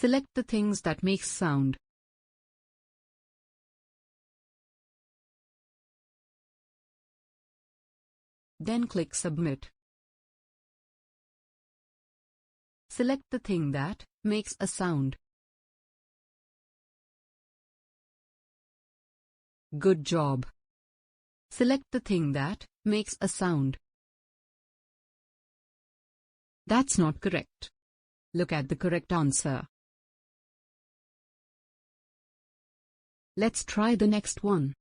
Select the things that makes sound. Then click Submit. Select the thing that makes a sound. Good job. Select the thing that makes a sound. That's not correct. Look at the correct answer. Let's try the next one.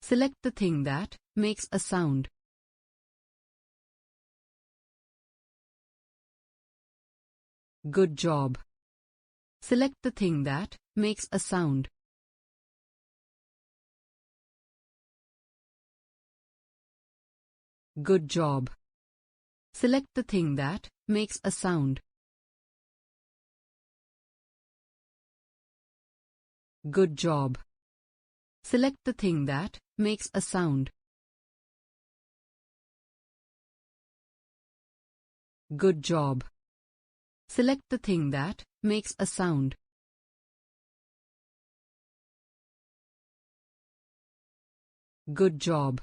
Select the thing that makes a sound. Good job. Select the thing that makes a sound. Good job. Select the thing that makes a sound. Good job. Select the thing that makes a sound. Good job. Select the thing that makes a sound. Good job.